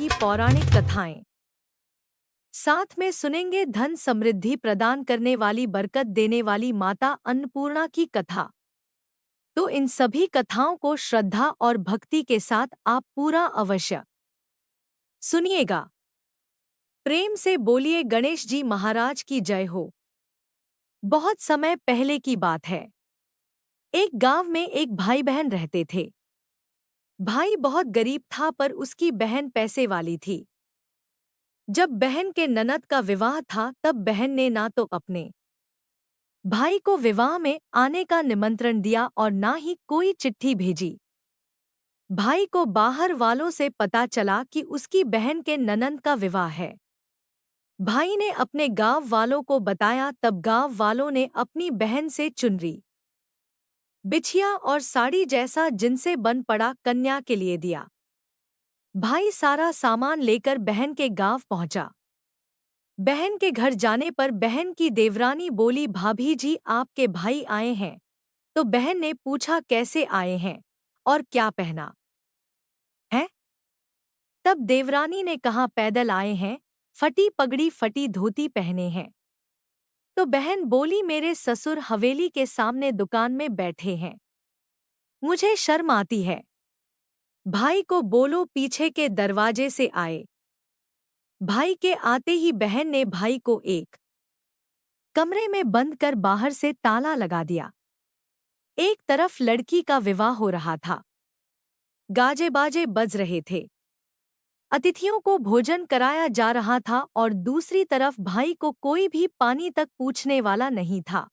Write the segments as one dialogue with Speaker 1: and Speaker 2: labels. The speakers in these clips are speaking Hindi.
Speaker 1: की पौराणिक कथाएं। साथ में सुनेंगे धन समृद्धि प्रदान करने वाली, बरकत देने वाली माता अन्नपूर्णा की कथा। तो इन सभी कथाओं को श्रद्धा और भक्ति के साथ आप पूरा अवश्य सुनिएगा। प्रेम से बोलिए गणेश जी महाराज की जय हो। बहुत समय पहले की बात है। एक गांव में एक भाई बहन रहते थे। भाई बहुत गरीब था, पर उसकी बहन पैसे वाली थी। जब बहन के ननद का विवाह था, तब बहन ने ना तो अपने भाई को विवाह में आने का निमंत्रण दिया और ना ही कोई चिट्ठी भेजी। भाई को बाहर वालों से पता चला कि उसकी बहन के ननद का विवाह है। भाई ने अपने गांव वालों को बताया, तब गांव वालों ने अपनी बहन से चुनरी, बिछिया और साड़ी जैसा जिनसे बन पड़ा कन्या के लिए दिया। भाई सारा सामान लेकर बहन के गांव पहुंचा। बहन के घर जाने पर बहन की देवरानी बोली, भाभी जी आपके भाई आए हैं। तो बहन ने पूछा, कैसे आए हैं और क्या पहना है? तब देवरानी ने कहा, पैदल आए हैं, फटी पगड़ी फटी धोती पहने हैं। तो बहन बोली, मेरे ससुर हवेली के सामने दुकान में बैठे हैं, मुझे शर्म आती है। भाई को बोलो पीछे के दरवाजे से आए। भाई के आते ही बहन ने भाई को एक कमरे में बंद कर बाहर से ताला लगा दिया। एक तरफ लड़की का विवाह हो रहा था, गाजे बाजे बज रहे थे, अतिथियों को भोजन कराया जा रहा था, और दूसरी तरफ भाई को कोई भी पानी तक पूछने वाला नहीं था।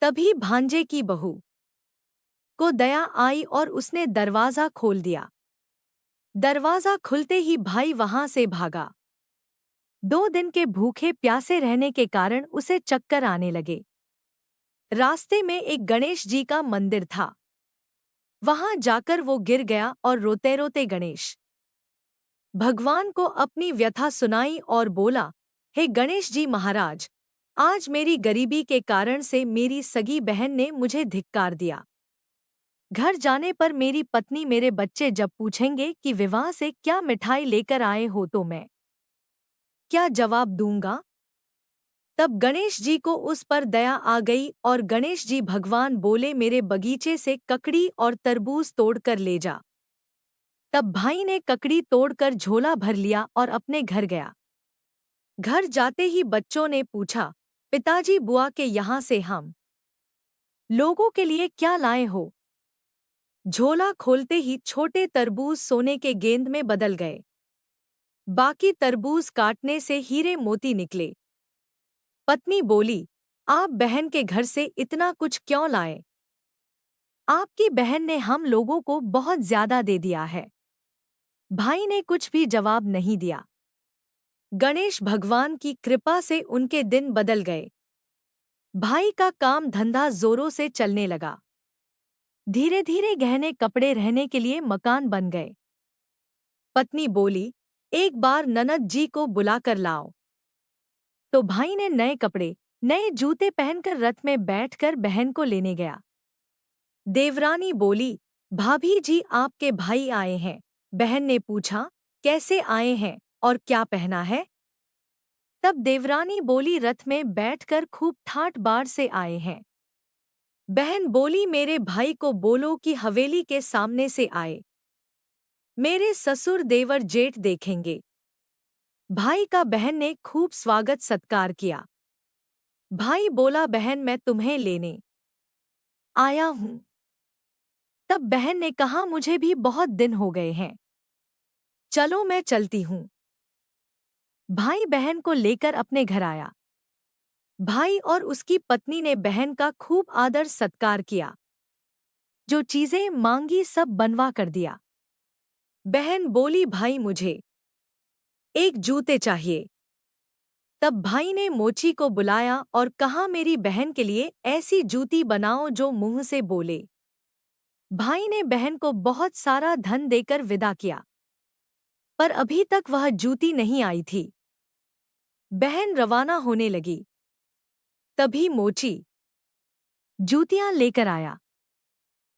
Speaker 1: तभी भांजे की बहू को दया आई और उसने दरवाजा खोल दिया। दरवाजा खुलते ही भाई वहां से भागा। 2 दिन के भूखे प्यासे रहने के कारण उसे चक्कर आने लगे। रास्ते में एक गणेश जी का मंदिर था। वहां जाकर वो गिर गया और रोते रोते गणेश भगवान को अपनी व्यथा सुनाई और बोला, हे गणेश जी महाराज, आज मेरी गरीबी के कारण से मेरी सगी बहन ने मुझे धिक्कार दिया। घर जाने पर मेरी पत्नी, मेरे बच्चे जब पूछेंगे कि विवाह से क्या मिठाई लेकर आए हो, तो मैं क्या जवाब दूंगा? तब गणेश जी को उस पर दया आ गई और गणेश जी भगवान बोले, मेरे बगीचे से ककड़ी और तरबूज तोड़कर ले जा। तब भाई ने ककड़ी तोड़कर झोला भर लिया और अपने घर गया। घर जाते ही बच्चों ने पूछा, पिताजी बुआ के यहाँ से हम लोगों के लिए क्या लाए हो? झोला खोलते ही छोटे तरबूज सोने के गेंद में बदल गए। बाकी तरबूज काटने से हीरे मोती निकले। पत्नी बोली, आप बहन के घर से इतना कुछ क्यों लाए? आपकी बहन ने हम लोगों को बहुत ज्यादा दे दिया है। भाई ने कुछ भी जवाब नहीं दिया। गणेश भगवान की कृपा से उनके दिन बदल गए। भाई का काम धंधा जोरों से चलने लगा। धीरे धीरे गहने कपड़े, रहने के लिए मकान बन गए। पत्नी बोली, एक बार ननद जी को बुलाकर लाओ। तो भाई ने नए कपड़े, नए जूते पहनकर रथ में बैठकर बहन को लेने गया। देवरानी बोली, भाभी जी आपके भाई आए हैं। बहन ने पूछा, कैसे आए हैं और क्या पहना है? तब देवरानी बोली, रथ में बैठकर खूब ठाट बाट से आए हैं। बहन बोली, मेरे भाई को बोलो कि हवेली के सामने से आए, मेरे ससुर देवर जेठ देखेंगे। भाई का बहन ने खूब स्वागत सत्कार किया। भाई बोला, बहन मैं तुम्हें लेने आया हूं। तब बहन ने कहा, मुझे भी बहुत दिन हो गए हैं, चलो मैं चलती हूं। भाई बहन को लेकर अपने घर आया। भाई और उसकी पत्नी ने बहन का खूब आदर सत्कार किया। जो चीजें मांगी सब बनवा कर दिया। बहन बोली, भाई मुझे एक जूते चाहिए। तब भाई ने मोची को बुलाया और कहा, मेरी बहन के लिए ऐसी जूती बनाओ जो मुंह से बोले। भाई ने बहन को बहुत सारा धन देकर विदा किया, पर अभी तक वह जूती नहीं आई थी। बहन रवाना होने लगी। तभी मोची जूतियां लेकर आया।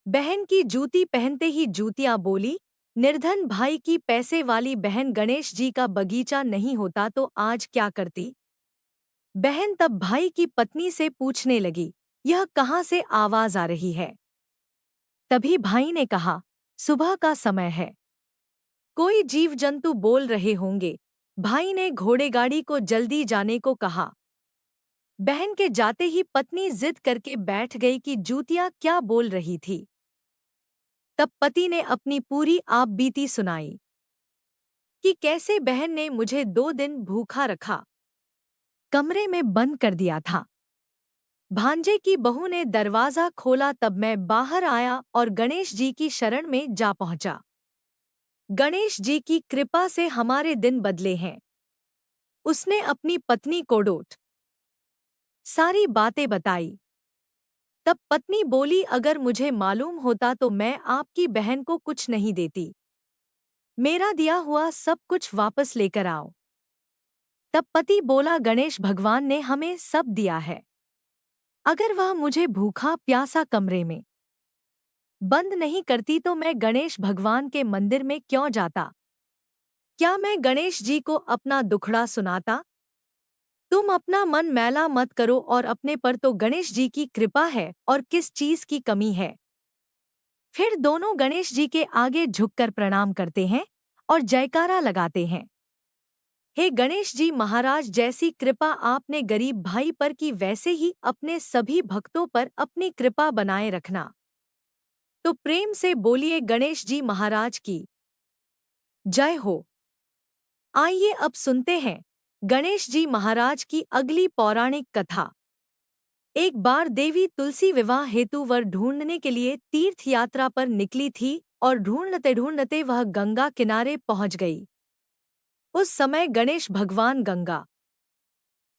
Speaker 1: बहन की जूती पहनते ही जूतियां बोली, निर्धन भाई की पैसे वाली बहन गणेश जी का बगीचा नहीं होता तो आज क्या करती? बहन तब भाई की पत्नी से पूछने लगी, यह कहाँ से आवाज आ रही है? तभी भाई ने कहा, सुबह का समय है, कोई जीव जंतु बोल रहे होंगे। भाई ने घोड़ेगाड़ी को जल्दी जाने को कहा। बहन के जाते ही पत्नी जिद करके बैठ गई कि जूतियां क्या बोल रही थी। तब पति ने अपनी पूरी आपबीती सुनाई कि कैसे बहन ने मुझे 2 दिन भूखा रखा, कमरे में बंद कर दिया था। भांजे की बहू ने दरवाजा खोला तब मैं बाहर आया और गणेश जी की शरण में जा पहुंचा। गणेश जी की कृपा से हमारे दिन बदले हैं। उसने अपनी पत्नी को डोट सारी बातें बताई। तब पत्नी बोली, अगर मुझे मालूम होता तो मैं आपकी बहन को कुछ नहीं देती। मेरा दिया हुआ सब कुछ वापस लेकर आओ। तब पति बोला, गणेश भगवान ने हमें सब दिया है। अगर वह मुझे भूखा प्यासा कमरे में बंद नहीं करती तो मैं गणेश भगवान के मंदिर में क्यों जाता? क्या मैं गणेश जी को अपना दुखड़ा सुनाता? तुम अपना मन मैला मत करो और अपने पर तो गणेश जी की कृपा है और किस चीज की कमी है। फिर दोनों गणेश जी के आगे झुककर प्रणाम करते हैं और जयकारा लगाते हैं। हे गणेश जी महाराज, जैसी कृपा आपने गरीब भाई पर की वैसे ही अपने सभी भक्तों पर अपनी कृपा बनाए रखना। तो प्रेम से बोलिए, गणेश जी महाराज की जय हो। आइए अब सुनते हैं गणेश जी महाराज की अगली पौराणिक कथा। एक बार देवी तुलसी विवाह हेतु वर ढूंढने के लिए तीर्थ यात्रा पर निकली थी और ढूंढते ढूंढते वह गंगा किनारे पहुंच गई। उस समय गणेश भगवान गंगा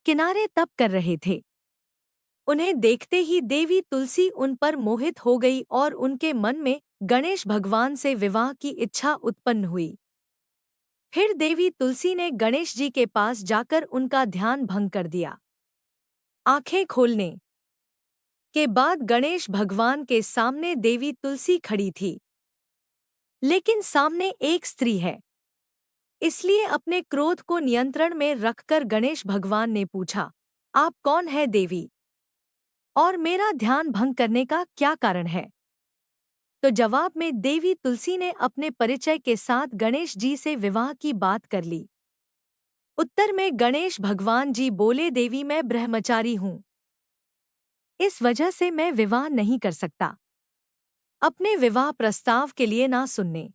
Speaker 1: किनारे तप कर रहे थे। उन्हें देखते ही देवी तुलसी उन पर मोहित हो गई और उनके मन में गणेश भगवान से विवाह की इच्छा उत्पन्न हुई। फिर देवी तुलसी ने गणेश जी के पास जाकर उनका ध्यान भंग कर दिया। आंखें खोलने के बाद गणेश भगवान के सामने देवी तुलसी खड़ी थी, लेकिन सामने एक स्त्री है। इसलिए अपने क्रोध को नियंत्रण में रखकर गणेश भगवान ने पूछा, आप कौन है देवी? और मेरा ध्यान भंग करने का क्या कारण है? तो जवाब में देवी तुलसी ने अपने परिचय के साथ गणेश जी से विवाह की बात कर ली। उत्तर में गणेश भगवान जी बोले, देवी मैं ब्रह्मचारी हूँ, इस वजह से मैं विवाह नहीं कर सकता। अपने विवाह प्रस्ताव के लिए ना सुनने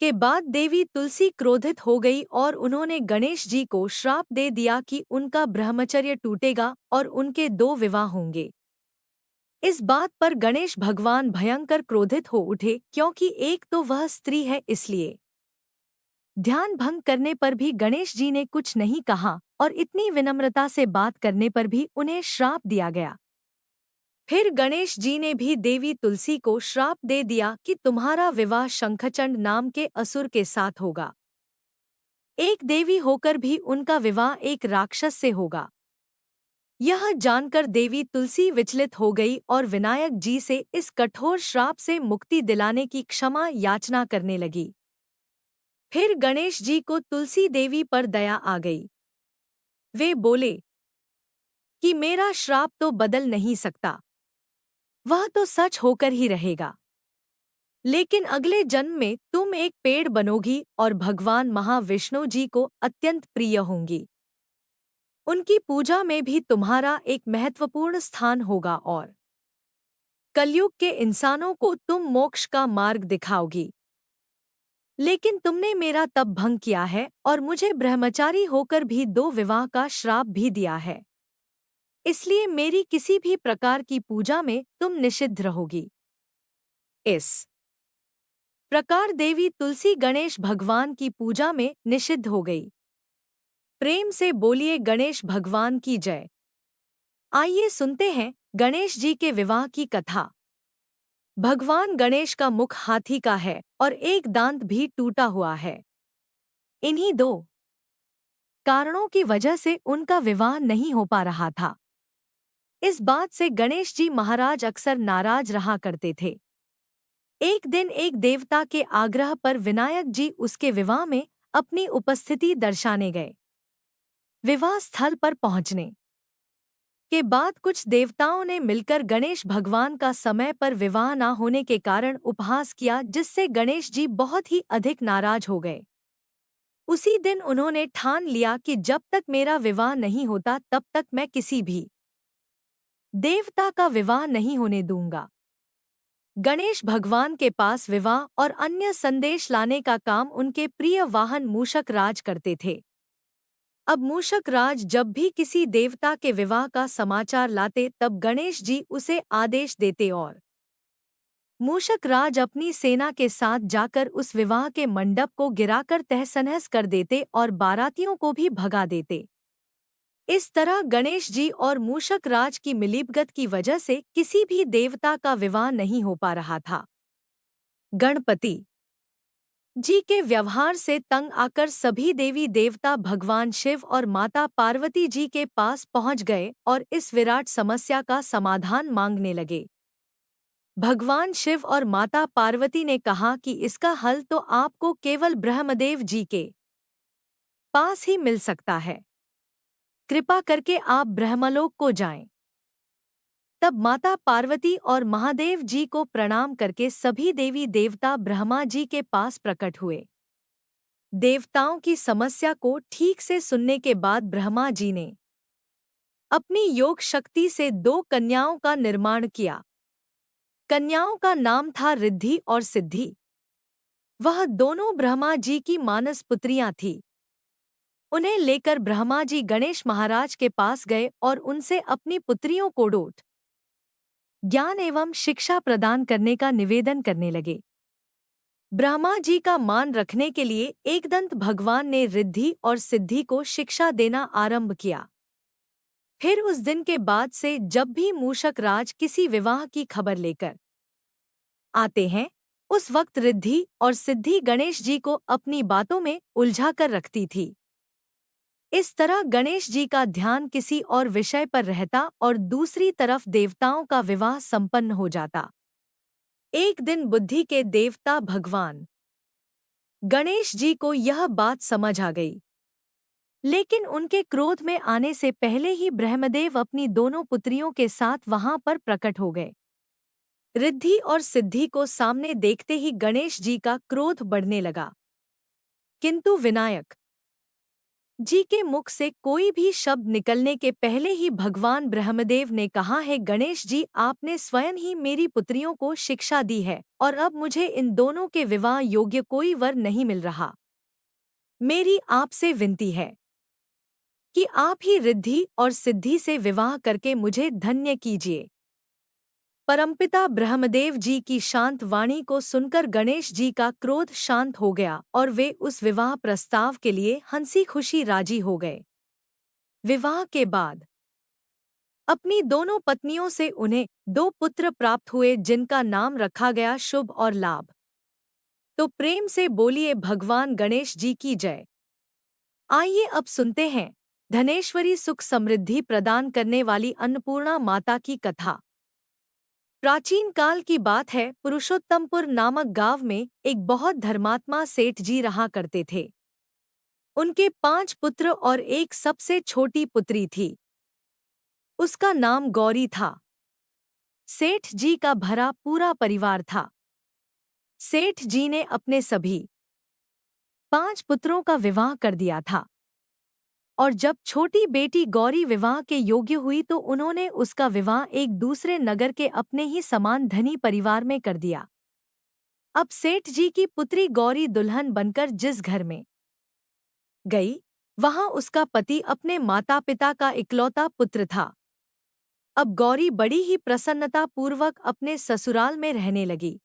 Speaker 1: के बाद देवी तुलसी क्रोधित हो गई और उन्होंने गणेश जी को श्राप दे दिया कि उनका ब्रह्मचर्य टूटेगा और उनके 2 विवाह होंगे। इस बात पर गणेश भगवान भयंकर क्रोधित हो उठे, क्योंकि एक तो वह स्त्री है इसलिए। ध्यान भंग करने पर भी गणेश जी ने कुछ नहीं कहा और इतनी विनम्रता से बात करने पर भी उन्हें श्राप दिया गया। फिर गणेश जी ने भी देवी तुलसी को श्राप दे दिया कि तुम्हारा विवाह शंखचंड नाम के असुर के साथ होगा। एक देवी होकर भी उनका विवाह एक राक्षस से होगा। यह जानकर देवी तुलसी विचलित हो गई और विनायक जी से इस कठोर श्राप से मुक्ति दिलाने की क्षमा याचना करने लगी। फिर गणेश जी को तुलसी देवी पर दया आ गई। वे बोले कि मेरा श्राप तो बदल नहीं सकता, वह तो सच होकर ही रहेगा। लेकिन अगले जन्म में तुम एक पेड़ बनोगी और भगवान महाविष्णु जी को अत्यंत प्रिय होंगी। उनकी पूजा में भी तुम्हारा एक महत्वपूर्ण स्थान होगा और कलयुग के इंसानों को तुम मोक्ष का मार्ग दिखाओगी। लेकिन तुमने मेरा तप भंग किया है और मुझे ब्रह्मचारी होकर भी 2 विवाह का श्राप भी दिया है। इसलिए मेरी किसी भी प्रकार की पूजा में तुम निषिद्ध रहोगी। इस प्रकार देवी तुलसी गणेश भगवान की पूजा में निषिद्ध हो गई। प्रेम से बोलिए, गणेश भगवान की जय। आइए सुनते हैं गणेश जी के विवाह की कथा। भगवान गणेश का मुख हाथी का है और एक दांत भी टूटा हुआ है। इन्हीं 2 कारणों की वजह से उनका विवाह नहीं हो पा रहा था। इस बात से गणेश जी महाराज अक्सर नाराज रहा करते थे। एक दिन एक देवता के आग्रह पर विनायक जी उसके विवाह में अपनी उपस्थिति दर्शाने गए। विवाह स्थल पर पहुंचने के बाद कुछ देवताओं ने मिलकर गणेश भगवान का समय पर विवाह न होने के कारण उपहास किया, जिससे गणेश जी बहुत ही अधिक नाराज हो गए। उसी दिन उन्होंने ठान लिया कि जब तक मेरा विवाह नहीं होता तब तक मैं किसी भी देवता का विवाह नहीं होने दूंगा। गणेश भगवान के पास विवाह और अन्य संदेश लाने का काम उनके प्रिय वाहन मूषक राज करते थे। अब मूषक राज जब भी किसी देवता के विवाह का समाचार लाते तब गणेश जी उसे आदेश देते और मूषक राज अपनी सेना के साथ जाकर उस विवाह के मंडप को गिराकर तहस-नहस कर देते और बारातियों को भी भगा देते। इस तरह गणेश जी और मूषक राज की मिलीभगत की वजह से किसी भी देवता का विवाह नहीं हो पा रहा था। गणपति जी के व्यवहार से तंग आकर सभी देवी देवता भगवान शिव और माता पार्वती जी के पास पहुंच गए और इस विराट समस्या का समाधान मांगने लगे। भगवान शिव और माता पार्वती ने कहा कि इसका हल तो आपको केवल ब्रह्मदेव जी के पास ही मिल सकता है। कृपा करके आप ब्रह्मलोक को जाएं। तब माता पार्वती और महादेव जी को प्रणाम करके सभी देवी देवता ब्रह्मा जी के पास प्रकट हुए। देवताओं की समस्या को ठीक से सुनने के बाद ब्रह्मा जी ने अपनी योग शक्ति से 2 कन्याओं का निर्माण किया। कन्याओं का नाम था रिद्धि और सिद्धि। वह दोनों ब्रह्मा जी की मानस पुत्रियां थीं। उन्हें लेकर ब्रह्मा जी गणेश महाराज के पास गए और उनसे अपनी पुत्रियों को डोट ज्ञान एवं शिक्षा प्रदान करने का निवेदन करने लगे। ब्रह्मा जी का मान रखने के लिए एकदंत भगवान ने रिद्धि और सिद्धि को शिक्षा देना आरंभ किया। फिर उस दिन के बाद से जब भी मूषक राज किसी विवाह की खबर लेकर आते हैं, उस वक्त रिद्धि और सिद्धि गणेश जी को अपनी बातों में उलझा कर रखती थी। इस तरह गणेश जी का ध्यान किसी और विषय पर रहता और दूसरी तरफ देवताओं का विवाह संपन्न हो जाता। एक दिन बुद्धि के देवता भगवान गणेश जी को यह बात समझ आ गई, लेकिन उनके क्रोध में आने से पहले ही ब्रह्मदेव अपनी दोनों पुत्रियों के साथ वहां पर प्रकट हो गए। रिद्धि और सिद्धि को सामने देखते ही गणेश जी का क्रोध बढ़ने लगा, किंतु विनायक जी के मुख से कोई भी शब्द निकलने के पहले ही भगवान ब्रह्मदेव ने कहा है, गणेश जी आपने स्वयं ही मेरी पुत्रियों को शिक्षा दी है और अब मुझे इन दोनों के विवाह योग्य कोई वर नहीं मिल रहा। मेरी आपसे विनती है कि आप ही रिद्धि और सिद्धि से विवाह करके मुझे धन्य कीजिए। परमपिता ब्रह्मदेव जी की शांत वाणी को सुनकर गणेश जी का क्रोध शांत हो गया और वे उस विवाह प्रस्ताव के लिए हंसी खुशी राजी हो गए। विवाह के बाद अपनी दोनों पत्नियों से उन्हें 2 पुत्र प्राप्त हुए, जिनका नाम रखा गया शुभ और लाभ। तो प्रेम से बोलिए भगवान गणेश जी की जय। आइए अब सुनते हैं धनेश्वरी सुख समृद्धि प्रदान करने वाली अन्नपूर्णा माता की कथा। प्राचीन काल की बात है, पुरुषोत्तमपुर नामक गांव में एक बहुत धर्मात्मा सेठ जी रहा करते थे। उनके 5 पुत्र और एक सबसे छोटी पुत्री थी। उसका नाम गौरी था। सेठ जी का भरा पूरा परिवार था। सेठ जी ने अपने सभी 5 पुत्रों का विवाह कर दिया था और जब छोटी बेटी गौरी विवाह के योग्य हुई तो उन्होंने उसका विवाह एक दूसरे नगर के अपने ही समान धनी परिवार में कर दिया। अब सेठ जी की पुत्री गौरी दुल्हन बनकर जिस घर में गई, वहां उसका पति अपने माता पिता का इकलौता पुत्र था। अब गौरी बड़ी ही प्रसन्नता पूर्वक अपने ससुराल में रहने लगी।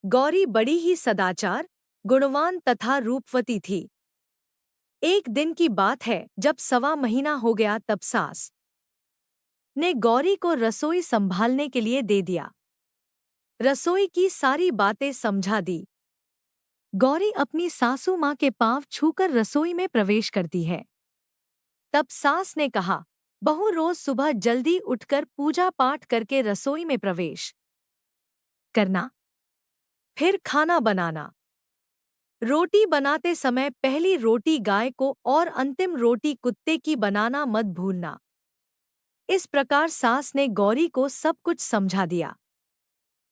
Speaker 1: गौरी बड़ी ही सदाचार, गुणवान तथा रूपवती थी। एक दिन की बात है, जब 1.25 महीना हो गया तब सास ने गौरी को रसोई संभालने के लिए दे दिया। रसोई की सारी बातें समझा दी। गौरी अपनी सासू माँ के पांव छूकर रसोई में प्रवेश करती है। तब सास ने कहा, बहू रोज सुबह जल्दी उठकर पूजा पाठ करके रसोई में प्रवेश करना। फिर खाना बनाना। रोटी बनाते समय पहली रोटी गाय को और अंतिम रोटी कुत्ते की बनाना मत भूलना। इस प्रकार सास ने गौरी को सब कुछ समझा दिया।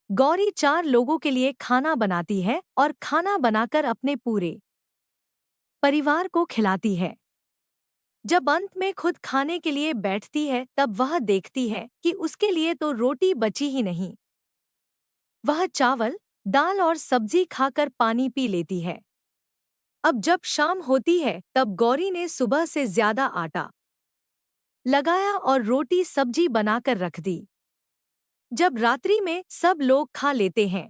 Speaker 1: गौरी 4 लोगों के लिए खाना बनाती है और खाना बनाकर अपने पूरे परिवार को खिलाती है। जब अंत में खुद खाने के लिए बैठती है तब वह देखती है कि उसके लिए तो रोटी बची ही नहीं। वह चावल, दाल और सब्जी खाकर पानी पी लेती है। अब जब शाम होती है तब गौरी ने सुबह से ज्यादा आटा लगाया और रोटी सब्जी बनाकर रख दी। जब रात्रि में सब लोग खा लेते हैं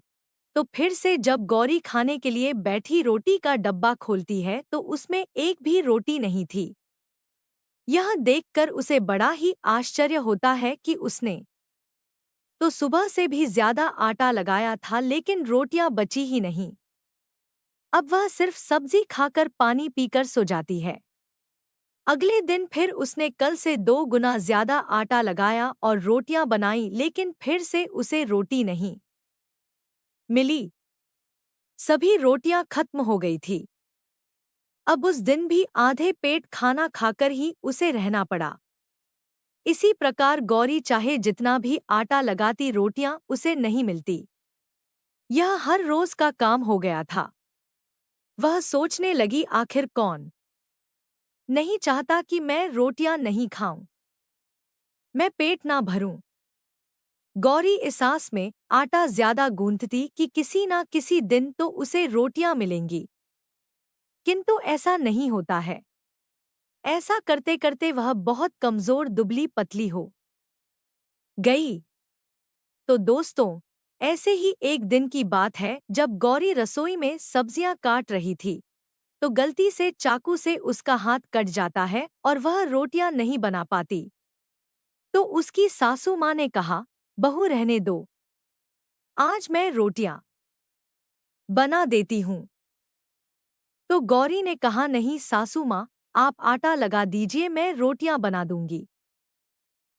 Speaker 1: तो फिर से जब गौरी खाने के लिए बैठी रोटी का डब्बा खोलती है तो उसमें एक भी रोटी नहीं थी। यह देखकर उसे बड़ा ही आश्चर्य होता है कि उसने तो सुबह से भी ज्यादा आटा लगाया था लेकिन रोटियां बची ही नहीं। अब वह सिर्फ सब्जी खाकर पानी पीकर सो जाती है। अगले दिन फिर उसने कल से 2 गुना ज्यादा आटा लगाया और रोटियां बनाई लेकिन फिर से उसे रोटी नहीं मिली। सभी रोटियां खत्म हो गई थी। अब उस दिन भी आधे पेट खाना खाकर ही उसे रहना पड़ा। इसी प्रकार गौरी चाहे जितना भी आटा लगाती रोटियां उसे नहीं मिलती। यह हर रोज का काम हो गया था। वह सोचने लगी आखिर कौन नहीं चाहता कि मैं रोटियां नहीं खाऊं, मैं पेट ना भरूं। गौरी इस आस में आटा ज्यादा गूंथती कि किसी ना किसी दिन तो उसे रोटियां मिलेंगी। किंतु ऐसा नहीं होता है। ऐसा करते करते वह बहुत कमजोर दुबली पतली हो गई। तो दोस्तों, ऐसे ही एक दिन की बात है जब गौरी रसोई में सब्जियां काट रही थी तो गलती से चाकू से उसका हाथ कट जाता है और वह रोटियां नहीं बना पाती। तो उसकी सासू माँ ने कहा, बहू रहने दो, आज मैं रोटियां बना देती हूँ। तो गौरी ने कहा, नहीं सासू माँ, आप आटा लगा दीजिए, मैं रोटियां बना दूंगी।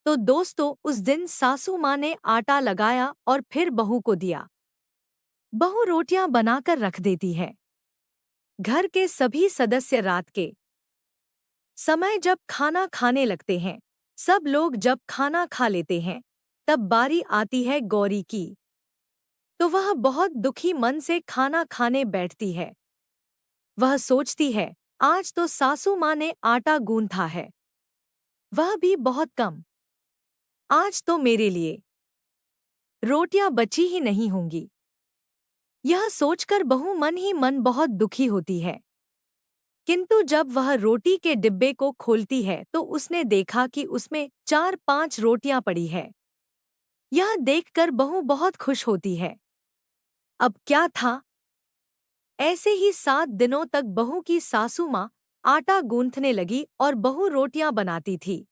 Speaker 1: तो दोस्तों, उस दिन सासू माँ ने आटा लगाया और फिर बहू को दिया। बहू रोटियां बनाकर रख देती है। घर के सभी सदस्य रात के समय जब खाना खाने लगते हैं, सब लोग जब खाना खा लेते हैं, तब बारी आती है गौरी की। तो वह बहुत दुखी मन से खाना खाने बैठती है। वह सोचती है, आज तो सासू माँ ने आटा गूंथा है, वह भी बहुत कम। आज तो मेरे लिए रोटियां बची ही नहीं होंगी। यह सोचकर बहू मन ही मन बहुत दुखी होती है। किंतु जब वह रोटी के डिब्बे को खोलती है तो उसने देखा कि उसमें 4-5 रोटियां पड़ी है। यह देखकर बहू बहुत खुश होती है। अब क्या था? ऐसे ही 7 दिनों तक बहू की सासू माँ आटा गूंथने लगी और बहू रोटियां बनाती थी।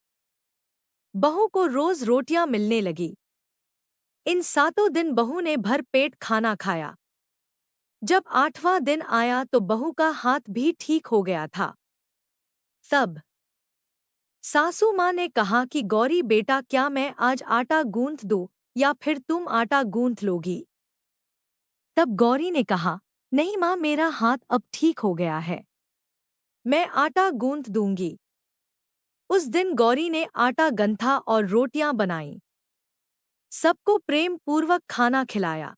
Speaker 1: बहू को रोज रोटियां मिलने लगी। इन 7 दिन बहू ने भर पेट खाना खाया। जब 8वां दिन आया तो बहू का हाथ भी ठीक हो गया था। तब सासू माँ ने कहा कि गौरी बेटा, क्या मैं आज आटा गूंथ दूं या फिर तुम आटा गूंथ लोगी? तब गौरी ने कहा, नहीं माँ, मेरा हाथ अब ठीक हो गया है, मैं आटा गूंथ दूंगी। उस दिन गौरी ने आटा गंथा और रोटियां बनाईं। सबको प्रेम पूर्वक खाना खिलाया।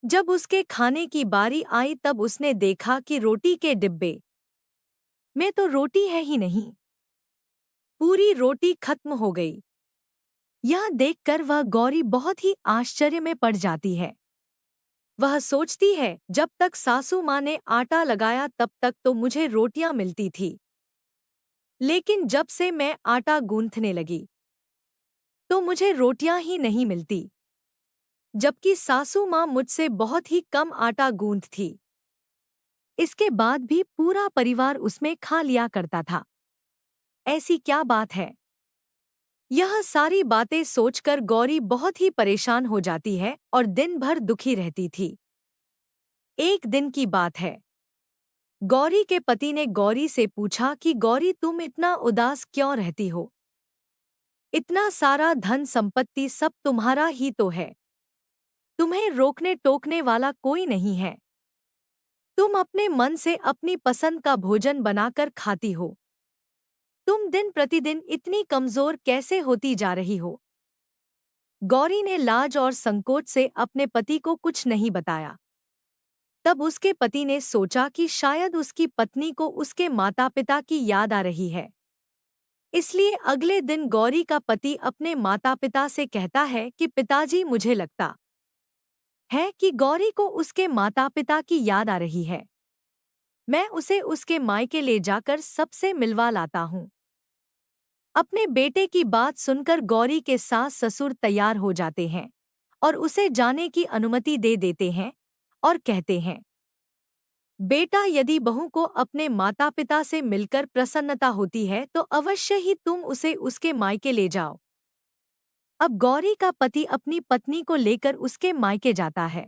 Speaker 1: जब उसके खाने की बारी आई तब उसने देखा कि रोटी के डिब्बे में तो रोटी है ही नहीं। पूरी रोटी खत्म हो गई। यह देखकर वह गौरी बहुत ही आश्चर्य में पड़ जाती है। वह सोचती है, जब तक सासू माँ ने आटा लगाया तब तक तो मुझे रोटियां मिलती थी, लेकिन जब से मैं आटा गूंथने लगी तो मुझे रोटियां ही नहीं मिलती, जबकि सासू माँ मुझसे बहुत ही कम आटा गूंथ थी। इसके बाद भी पूरा परिवार उसमें खा लिया करता था। ऐसी क्या बात है? यह सारी बातें सोचकर गौरी बहुत ही परेशान हो जाती है और दिन भर दुखी रहती थी। एक दिन की बात है। गौरी के पति ने गौरी से पूछा कि गौरी, तुम इतना उदास क्यों रहती हो? इतना सारा धन संपत्ति सब तुम्हारा ही तो है। तुम्हें रोकने टोकने वाला कोई नहीं है। तुम अपने मन से अपनी पसंद का भोजन बनाकर खाती हो। तुम दिन प्रतिदिन इतनी कमजोर कैसे होती जा रही हो? गौरी ने लाज और संकोच से अपने पति को कुछ नहीं बताया। तब उसके पति ने सोचा कि शायद उसकी पत्नी को उसके माता पिता की याद आ रही है। इसलिए अगले दिन गौरी का पति अपने माता पिता से कहता है कि पिताजी, मुझे लगता है कि गौरी को उसके माता पिता की याद आ रही है। मैं उसे उसके मायके ले जाकर सबसे मिलवा लाता हूँ। अपने बेटे की बात सुनकर गौरी के सास ससुर तैयार हो जाते हैं और उसे जाने की अनुमति दे देते हैं और कहते हैं, बेटा, यदि बहू को अपने माता पिता से मिलकर प्रसन्नता होती है तो अवश्य ही तुम उसे उसके मायके ले जाओ। अब गौरी का पति अपनी पत्नी को लेकर उसके मायके जाता है।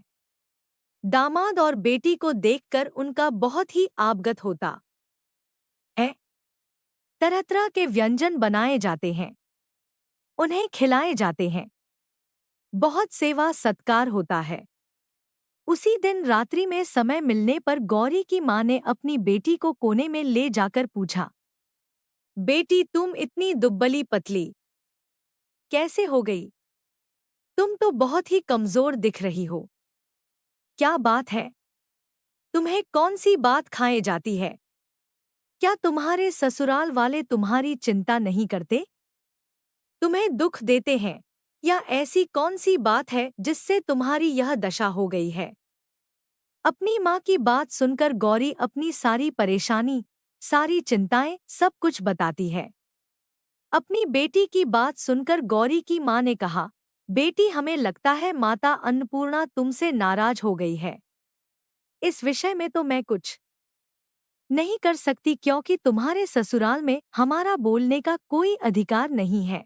Speaker 1: दामाद और बेटी को देखकर उनका बहुत ही आबगत होता है। तरह तरह के व्यंजन बनाए जाते हैं, उन्हें खिलाए जाते हैं, बहुत सेवा सत्कार होता है। उसी दिन रात्रि में समय मिलने पर गौरी की माँ ने अपनी बेटी को कोने में ले जाकर पूछा, बेटी, तुम इतनी दुब्बली पतली कैसे हो गई? तुम तो बहुत ही कमजोर दिख रही हो। क्या बात है? तुम्हें कौन सी बात खाए जाती है? क्या तुम्हारे ससुराल वाले तुम्हारी चिंता नहीं करते? तुम्हें दुख देते हैं? या ऐसी कौन सी बात है जिससे तुम्हारी यह दशा हो गई है? अपनी माँ की बात सुनकर गौरी अपनी सारी परेशानी, सारी चिंताएं, सब कुछ बताती है। अपनी बेटी की बात सुनकर गौरी की माँ ने कहा, बेटी, हमें लगता है माता अन्नपूर्णा तुमसे नाराज हो गई है। इस विषय में तो मैं कुछ नहीं कर सकती क्योंकि तुम्हारे ससुराल में हमारा बोलने का कोई अधिकार नहीं है।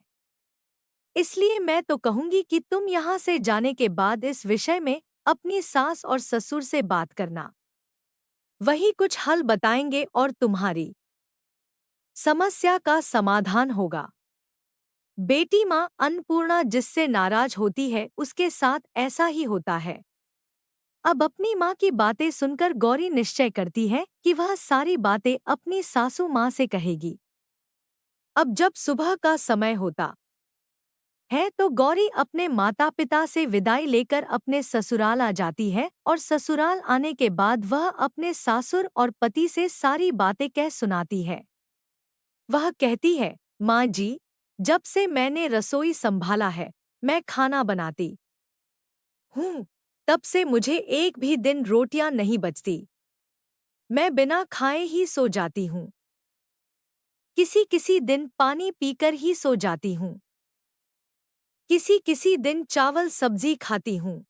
Speaker 1: इसलिए मैं तो कहूंगी कि तुम यहाँ से जाने के बाद इस विषय में अपनी सास और ससुर से बात करना। वही कुछ हल बताएंगे और तुम्हारी समस्या का समाधान होगा। बेटी, माँ अन्नपूर्णा जिससे नाराज होती है उसके साथ ऐसा ही होता है। अब अपनी माँ की बातें सुनकर गौरी निश्चय करती है कि वह सारी बातें अपनी सासू माँ से कहेगी। अब जब सुबह का समय होता है तो गौरी अपने माता पिता से विदाई लेकर अपने ससुराल आ जाती है और ससुराल आने के बाद वह अपने सासुर और पति से सारी बातें कह सुनाती है। वह कहती है, माँ जी, जब से मैंने रसोई संभाला है, मैं खाना बनाती हूँ, तब से मुझे एक भी दिन रोटियां नहीं बचती। मैं बिना खाए ही सो जाती हूँ। किसी किसी दिन पानी पीकर ही सो जाती हूँ। किसी किसी दिन चावल सब्जी खाती हूँ।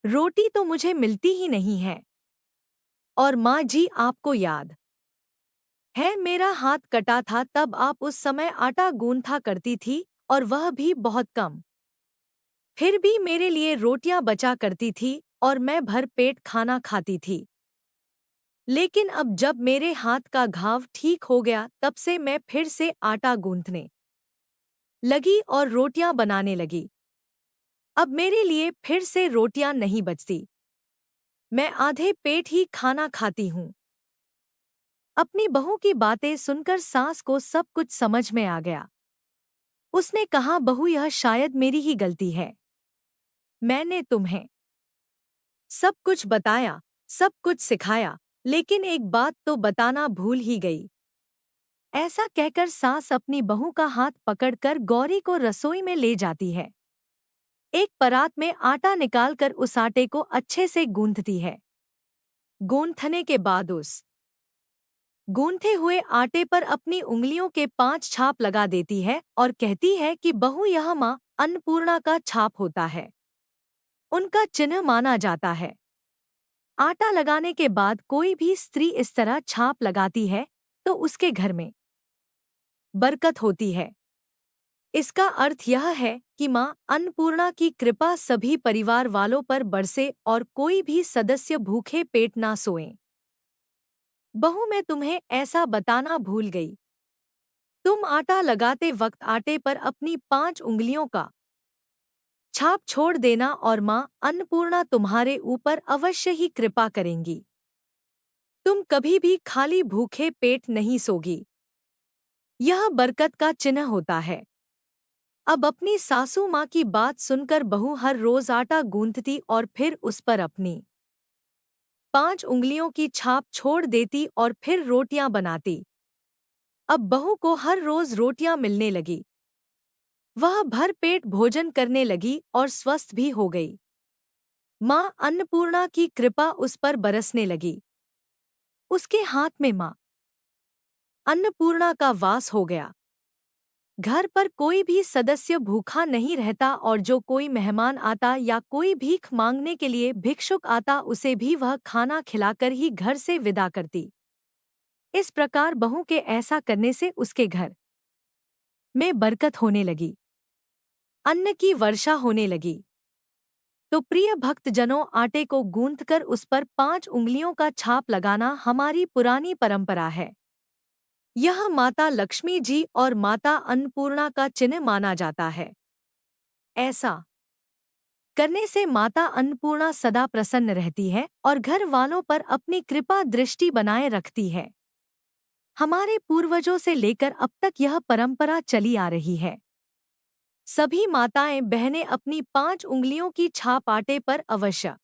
Speaker 1: रोटी तो मुझे मिलती ही नहीं है। और माँ जी, आपको याद है मेरा हाथ कटा था, तब आप उस समय आटा गूंथा करती थी और वह भी बहुत कम। फिर भी मेरे लिए रोटियां बचा करती थी और मैं भर पेट खाना खाती थी। लेकिन अब जब मेरे हाथ का घाव ठीक हो गया तब से मैं फिर से आटा गूंथने लगी और रोटियां बनाने लगी। अब मेरे लिए फिर से रोटियां नहीं बचती। मैं आधे पेट ही खाना खाती हूँ। अपनी बहू की बातें सुनकर सास को सब कुछ समझ में आ गया। उसने कहा, बहू, यह शायद मेरी ही गलती है। मैंने तुम्हें सब कुछ बताया, सब कुछ सिखाया, लेकिन एक बात तो बताना भूल ही गई। ऐसा कहकर सास अपनी बहू का हाथ पकड़कर गौरी को रसोई में ले जाती है। एक परात में आटा निकालकर उस आटे को अच्छे से गूंथती है। गूंथने के बाद उस गूंथे हुए आटे पर अपनी उंगलियों के 5 छाप लगा देती है और कहती है कि बहू, यह माँ अन्नपूर्णा का छाप होता है, उनका चिन्ह माना जाता है। आटा लगाने के बाद कोई भी स्त्री इस तरह छाप लगाती है तो उसके घर में बरकत होती है। इसका अर्थ यह है कि माँ अन्नपूर्णा की कृपा सभी परिवार वालों पर बरसे और कोई भी सदस्य भूखे पेट ना सोए। बहू, मैं तुम्हें ऐसा बताना भूल गई। तुम आटा लगाते वक्त आटे पर अपनी 5 उंगलियों का छाप छोड़ देना और माँ अन्नपूर्णा तुम्हारे ऊपर अवश्य ही कृपा करेंगी। तुम कभी भी खाली भूखे पेट नहीं सोगी। यह बरकत का चिन्ह होता है। अब अपनी सासू माँ की बात सुनकर बहू हर रोज आटा गूंथती और फिर उस पर अपनी 5 उंगलियों की छाप छोड़ देती और फिर रोटियां बनाती। अब बहू को हर रोज रोटियां मिलने लगी। वह भर पेट भोजन करने लगी और स्वस्थ भी हो गई। माँ अन्नपूर्णा की कृपा उस पर बरसने लगी। उसके हाथ में माँ अन्नपूर्णा का वास हो गया। घर पर कोई भी सदस्य भूखा नहीं रहता और जो कोई मेहमान आता या कोई भीख मांगने के लिए भिक्षुक आता उसे भी वह खाना खिलाकर ही घर से विदा करती। इस प्रकार बहू के ऐसा करने से उसके घर में बरकत होने लगी, अन्न की वर्षा होने लगी। तो प्रिय भक्तजनों, आटे को गूंथकर उस पर 5 उंगलियों का छाप लगाना हमारी पुरानी परंपरा है। यह माता लक्ष्मी जी और माता अन्नपूर्णा का चिन्ह माना जाता है। ऐसा करने से माता अन्नपूर्णा सदा प्रसन्न रहती है और घर वालों पर अपनी कृपा दृष्टि बनाए रखती है। हमारे पूर्वजों से लेकर अब तक यह परंपरा चली आ रही है। सभी माताएं बहनें अपनी 5 उंगलियों की छाप आटे पर अवश्य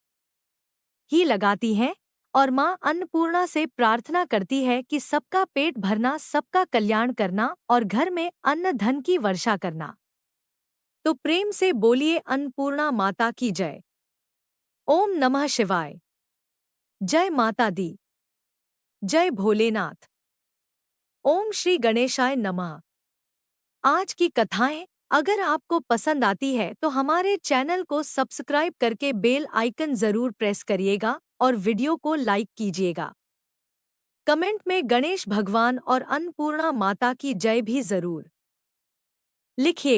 Speaker 1: ही लगाती हैं और मां अन्नपूर्णा से प्रार्थना करती है कि सबका पेट भरना, सबका कल्याण करना और घर में अन्न धन की वर्षा करना। तो प्रेम से बोलिए अन्नपूर्णा माता की जय। ओम नमः शिवाय। जय माता दी। जय भोलेनाथ। ओम श्री गणेशाय नमः। आज की कथाएं अगर आपको पसंद आती है तो हमारे चैनल को सब्सक्राइब करके बेल आइकन जरूर प्रेस करिएगा और वीडियो को लाइक कीजिएगा। कमेंट में गणेश भगवान और अन्नपूर्णा माता की जय भी जरूर लिखिएगा।